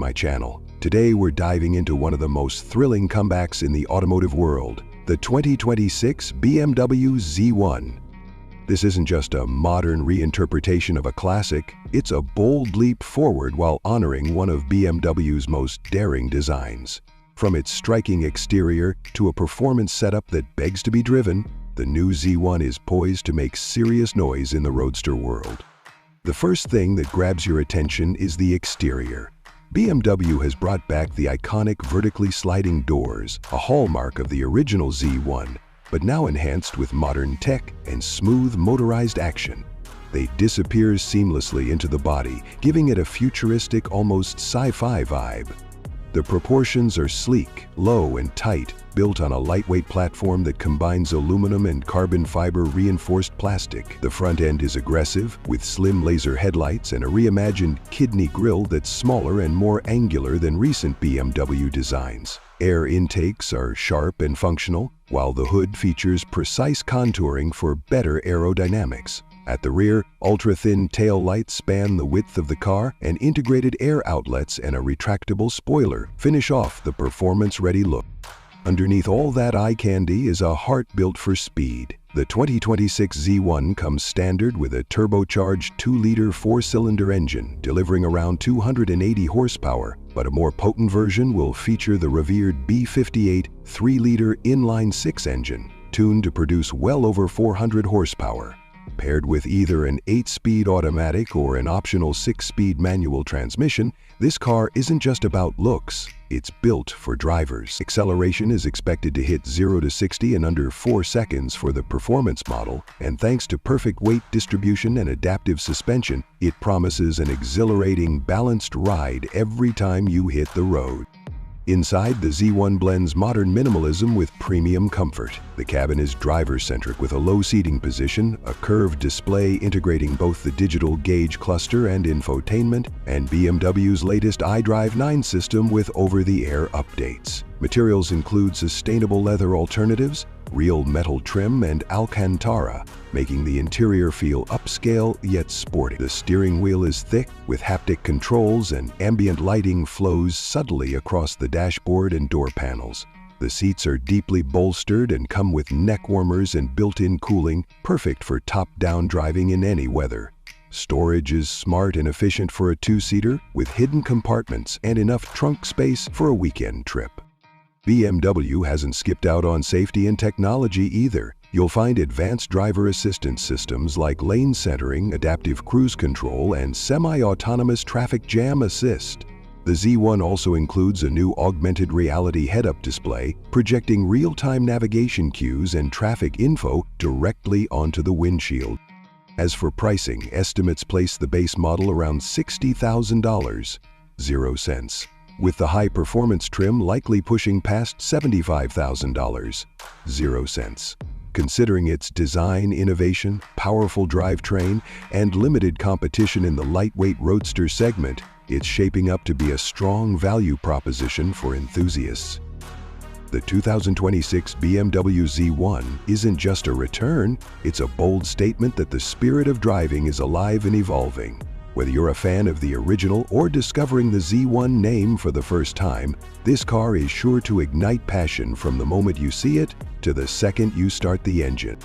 My channel. Today we're diving into one of the most thrilling comebacks in the automotive world, the 2026 BMW Z1. This isn't just a modern reinterpretation of a classic, it's a bold leap forward while honoring one of BMW's most daring designs. From its striking exterior to a performance setup that begs to be driven, the new Z1 is poised to make serious noise in the roadster world. The first thing that grabs your attention is the exterior. BMW has brought back the iconic vertically sliding doors, a hallmark of the original Z1, but now enhanced with modern tech and smooth motorized action. They disappear seamlessly into the body, giving it a futuristic, almost sci-fi vibe. The proportions are sleek, low, and tight, built on a lightweight platform that combines aluminum and carbon fiber reinforced plastic. The front end is aggressive, with slim laser headlights and a reimagined kidney grille that's smaller and more angular than recent BMW designs. Air intakes are sharp and functional, while the hood features precise contouring for better aerodynamics. At the rear, ultra-thin tail lights span the width of the car, and integrated air outlets and a retractable spoiler finish off the performance-ready look. Underneath all that eye candy is a heart built for speed. The 2026 Z1 comes standard with a turbocharged 2-liter 4-cylinder engine, delivering around 280 horsepower, but a more potent version will feature the revered B58 3-liter inline-6 engine, tuned to produce well over 400 horsepower. Paired with either an 8-speed automatic or an optional 6-speed manual transmission, this car isn't just about looks, it's built for drivers. Acceleration is expected to hit 0 to 60 in under 4 seconds for the performance model, and thanks to perfect weight distribution and adaptive suspension, it promises an exhilarating, balanced ride every time you hit the road. Inside, the Z1 blends modern minimalism with premium comfort. The cabin is driver-centric with a low seating position, a curved display integrating both the digital gauge cluster and infotainment, and BMW's latest iDrive 9 system with over-the-air updates. Materials include sustainable leather alternatives, real metal trim, and Alcantara, making the interior feel upscale yet sporty. The steering wheel is thick, with haptic controls, and ambient lighting flows subtly across the dashboard and door panels. The seats are deeply bolstered and come with neck warmers and built-in cooling, perfect for top-down driving in any weather. Storage is smart and efficient for a 2-seater, with hidden compartments and enough trunk space for a weekend trip. BMW hasn't skipped out on safety and technology either. You'll find advanced driver assistance systems like lane centering, adaptive cruise control, and semi-autonomous traffic jam assist. The Z1 also includes a new augmented reality head-up display, projecting real-time navigation cues and traffic info directly onto the windshield. As for pricing, estimates place the base model around $60,000, 0 cents, with the high-performance trim likely pushing past $75,000, 0 cents. Considering its design innovation, powerful drivetrain, and limited competition in the lightweight roadster segment, it's shaping up to be a strong value proposition for enthusiasts. The 2026 BMW Z1 isn't just a return, it's a bold statement that the spirit of driving is alive and evolving. Whether you're a fan of the original or discovering the Z1 name for the first time, this car is sure to ignite passion from the moment you see it to the second you start the engine.